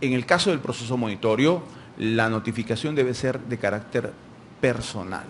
en el caso del proceso monitorio, la notificación debe ser de carácter personal,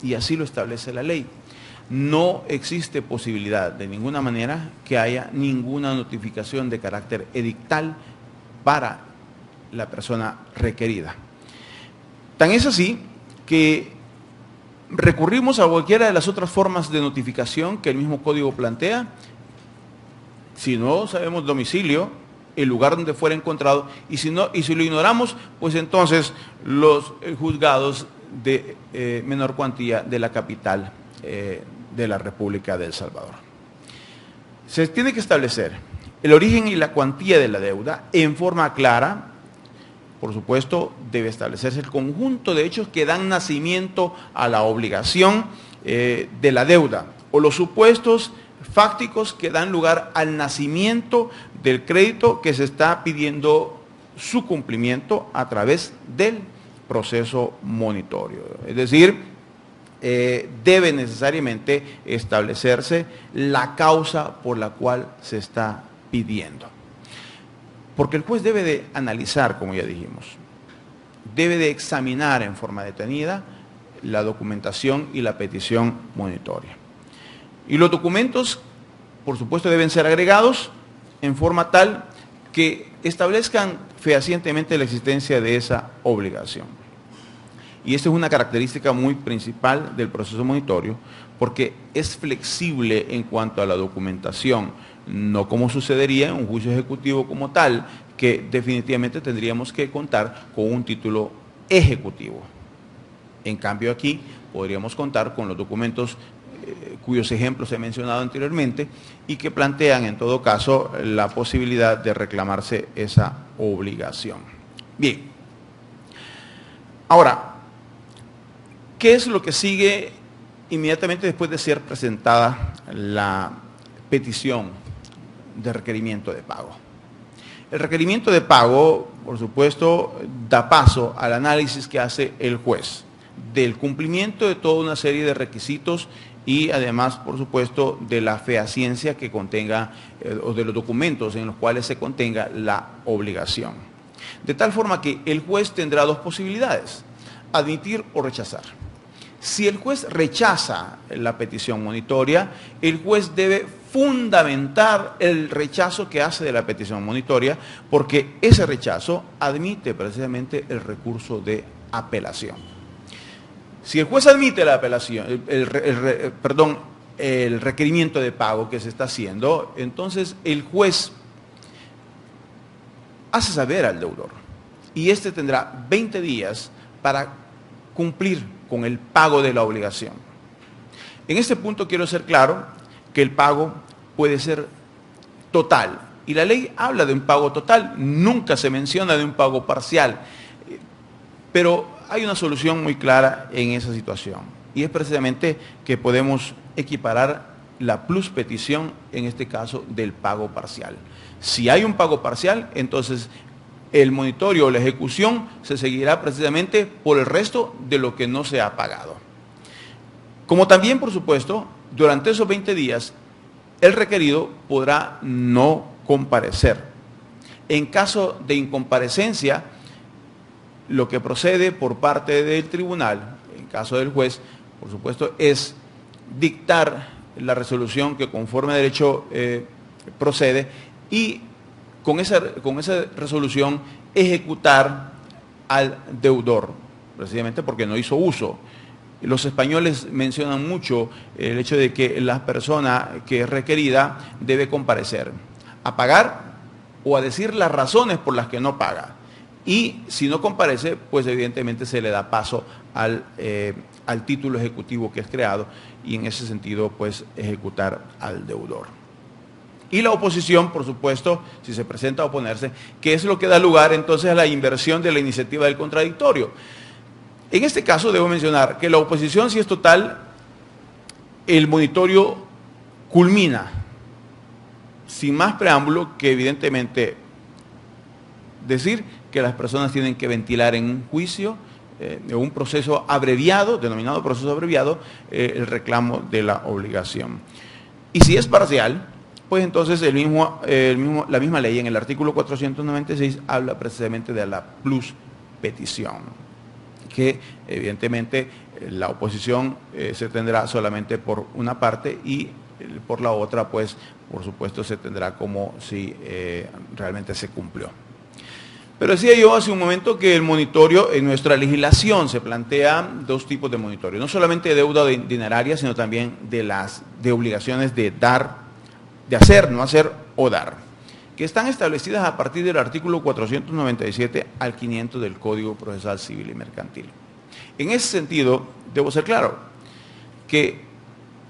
y así lo establece la ley. No existe posibilidad de ninguna manera que haya ninguna notificación de carácter edictal para la persona requerida. Tan es así que recurrimos a cualquiera de las otras formas de notificación que el mismo código plantea. Si no sabemos domicilio, el lugar donde fuera encontrado, y si lo ignoramos, pues entonces los juzgados de menor cuantía de la capital de la República de El Salvador. Se tiene que establecer el origen y la cuantía de la deuda en forma clara. Por supuesto, debe establecerse el conjunto de hechos que dan nacimiento a la obligación de la deuda, o los supuestos fácticos que dan lugar al nacimiento del crédito que se está pidiendo su cumplimiento a través del proceso monitorio. Es decir, debe necesariamente establecerse la causa por la cual se está pidiendo. Porque el juez debe de analizar, como ya dijimos, debe de examinar en forma detenida la documentación y la petición monitoria. Y los documentos, por supuesto, deben ser agregados en forma tal que establezcan fehacientemente la existencia de esa obligación. Y esta es una característica muy principal del proceso monitorio, porque es flexible en cuanto a la documentación, no como sucedería en un juicio ejecutivo como tal, que definitivamente tendríamos que contar con un título ejecutivo. En cambio aquí podríamos contar con los documentos cuyos ejemplos he mencionado anteriormente y que plantean en todo caso la posibilidad de reclamarse esa obligación. Bien, ahora, ¿qué es lo que sigue inmediatamente después de ser presentada la petición de requerimiento de pago? El requerimiento de pago, por supuesto, da paso al análisis que hace el juez del cumplimiento de toda una serie de requisitos y además, por supuesto, de la fehaciencia que contenga o de los documentos en los cuales se contenga la obligación. De tal forma que el juez tendrá dos posibilidades: admitir o rechazar. Si el juez rechaza la petición monitoria, el juez debe fundamentar el rechazo que hace de la petición monitoria, porque ese rechazo admite precisamente el recurso de apelación. Si el juez admite la apelación, el requerimiento de pago que se está haciendo, entonces el juez hace saber al deudor y éste tendrá 20 días para cumplir con el pago de la obligación. En este punto quiero ser claro que el pago puede ser total, y la ley habla de un pago total, nunca se menciona de un pago parcial, pero hay una solución muy clara en esa situación, y es precisamente que podemos equiparar la pluspetición, en este caso, del pago parcial. Si hay un pago parcial, entonces el monitorio o la ejecución se seguirá precisamente por el resto de lo que no se ha pagado. Como también, por supuesto, durante esos 20 días, el requerido podrá no comparecer. En caso de incomparecencia, lo que procede por parte del tribunal, en caso del juez, por supuesto, es dictar la resolución que conforme a derecho procede y con esa resolución ejecutar al deudor, precisamente porque no hizo uso. Los españoles mencionan mucho el hecho de que la persona que es requerida debe comparecer a pagar o a decir las razones por las que no paga. Y si no comparece, pues evidentemente se le da paso al título ejecutivo que es creado y en ese sentido, pues ejecutar al deudor. Y la oposición, por supuesto, si se presenta a oponerse, que es lo que da lugar entonces a la inversión de la iniciativa del contradictorio. En este caso debo mencionar que la oposición, si es total, el monitorio culmina, sin más preámbulo, que evidentemente decir que las personas tienen que ventilar en un juicio, en un proceso abreviado, denominado proceso abreviado, el reclamo de la obligación. Y si es parcial, pues entonces la misma ley en el artículo 496 habla precisamente de la pluspetición, que evidentemente la oposición se tendrá solamente por una parte y por la otra, pues por supuesto se tendrá como si realmente se cumplió. Pero decía yo hace un momento que el monitorio en nuestra legislación se plantea dos tipos de monitorio, no solamente de deuda dineraria, sino también de obligaciones de dar, de hacer, no hacer o dar, que están establecidas a partir del artículo 497 al 500 del Código Procesal Civil y Mercantil. En ese sentido, debo ser claro, que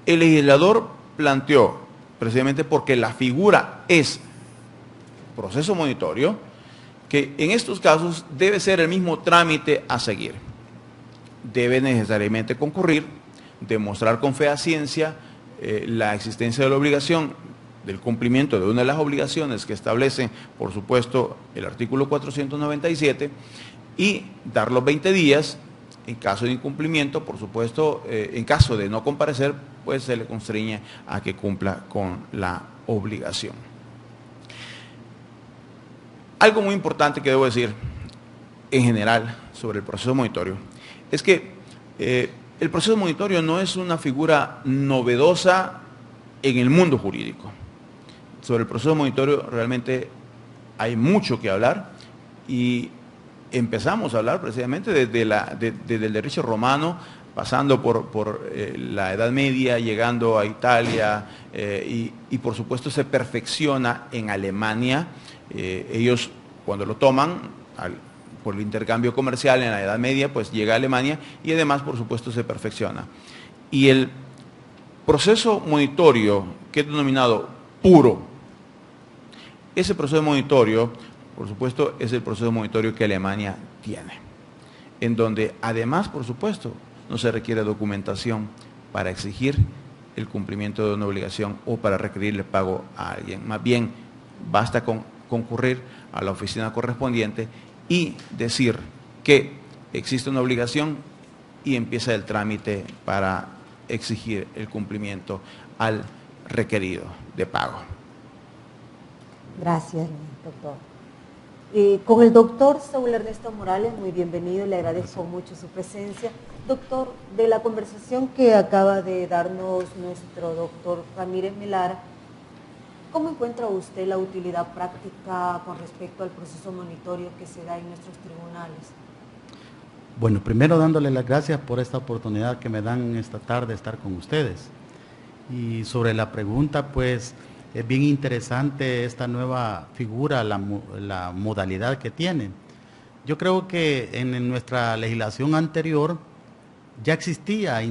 el legislador planteó, precisamente porque la figura es proceso monitorio, que en estos casos debe ser el mismo trámite a seguir. Debe necesariamente concurrir, demostrar con fehaciencia la existencia de la obligación, del cumplimiento de una de las obligaciones que establece, por supuesto, el artículo 497, y dar los 20 días. En caso de incumplimiento, por supuesto, en caso de no comparecer, pues se le constriñe a que cumpla con la obligación. Algo muy importante que debo decir en general sobre el proceso monitorio es que el proceso monitorio no es una figura novedosa en el mundo jurídico. Sobre el proceso monitorio realmente hay mucho que hablar y empezamos a hablar precisamente desde el derecho romano, pasando por la Edad Media, llegando a Italia y por supuesto se perfecciona en Alemania. Ellos cuando lo toman por el intercambio comercial en la Edad Media, pues llega a Alemania y además por supuesto se perfecciona. Y el proceso monitorio, que es denominado puro, ese proceso monitorio, por supuesto, es el proceso monitorio que Alemania tiene, en donde además, por supuesto, no se requiere documentación para exigir el cumplimiento de una obligación o para requerirle pago a alguien. Más bien, basta con concurrir a la oficina correspondiente y decir que existe una obligación y empieza el trámite para exigir el cumplimiento al requerido de pago. Gracias, doctor. Con el doctor Saúl Ernesto Morales, muy bienvenido, le agradezco mucho su presencia. Doctor, de la conversación que acaba de darnos nuestro doctor Ramírez Melara, ¿cómo encuentra usted la utilidad práctica con respecto al proceso monitorio que se da en nuestros tribunales? Bueno, primero dándole las gracias por esta oportunidad que me dan esta tarde de estar con ustedes. Y sobre la pregunta, pues es bien interesante esta nueva figura, la modalidad que tiene. Yo creo que en nuestra legislación anterior ya existía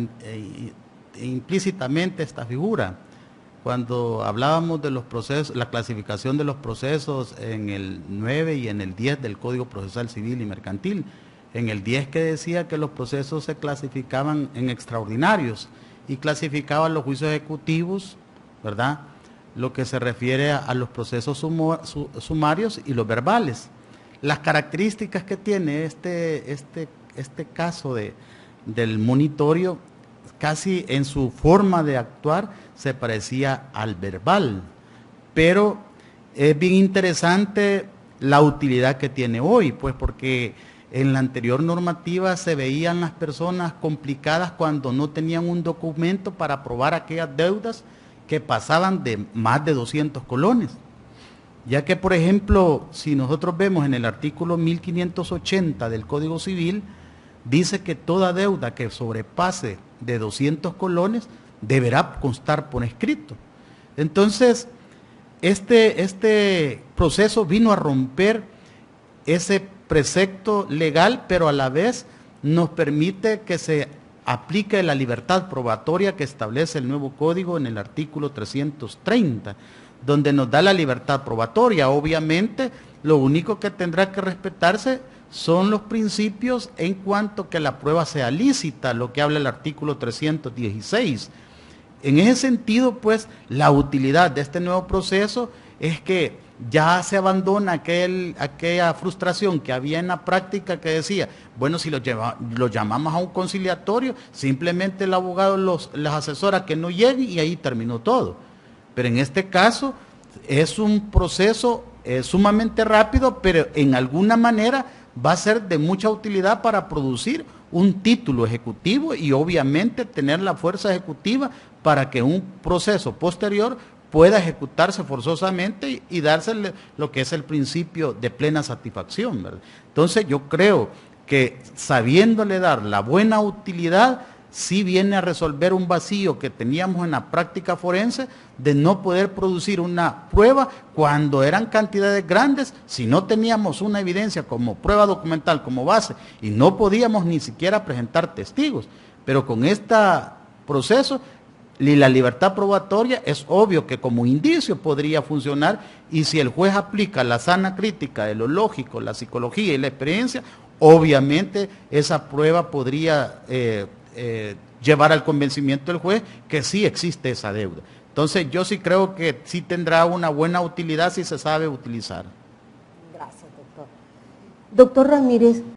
implícitamente esta figura. Cuando hablábamos de los procesos, la clasificación de los procesos en el 9 y en el 10 del Código Procesal Civil y Mercantil, en el 10 que decía que los procesos se clasificaban en extraordinarios y clasificaban los juicios ejecutivos, ¿verdad?, lo que se refiere a los procesos sumarios y los verbales. Las características que tiene este caso del monitorio, casi en su forma de actuar, se parecía al verbal, pero es bien interesante la utilidad que tiene hoy, pues porque en la anterior normativa se veían las personas complicadas cuando no tenían un documento para probar aquellas deudas que pasaban de más de 200 colones. Ya que, por ejemplo, si nosotros vemos en el artículo 1580 del Código Civil, dice que toda deuda que sobrepase de 200 colones deberá constar por escrito. Entonces, este proceso vino a romper ese precepto legal, pero a la vez nos permite que se aplique la libertad probatoria que establece el nuevo código en el artículo 330, donde nos da la libertad probatoria. Obviamente, lo único que tendrá que respetarse son los principios en cuanto que la prueba sea lícita, lo que habla el artículo 316. En ese sentido, pues, la utilidad de este nuevo proceso es que ya se abandona aquella frustración que había en la práctica que decía, bueno, si lo llamamos a un conciliatorio, simplemente el abogado les asesora que no lleguen y ahí terminó todo. Pero en este caso es un proceso sumamente rápido, pero en alguna manera va a ser de mucha utilidad para producir un título ejecutivo y obviamente tener la fuerza ejecutiva para que un proceso posterior pueda ejecutarse forzosamente y dársele lo que es el principio de plena satisfacción, ¿verdad? Entonces yo creo que sabiéndole dar la buena utilidad, sí viene a resolver un vacío que teníamos en la práctica forense de no poder producir una prueba cuando eran cantidades grandes, si no teníamos una evidencia como prueba documental, como base, y no podíamos ni siquiera presentar testigos. Pero con este proceso, y la libertad probatoria es obvio que como indicio podría funcionar, y si el juez aplica la sana crítica de lo lógico, la psicología y la experiencia, obviamente esa prueba podría llevar al convencimiento del juez que sí existe esa deuda. Entonces yo sí creo que sí tendrá una buena utilidad si se sabe utilizar. Gracias, doctor. Doctor Ramírez,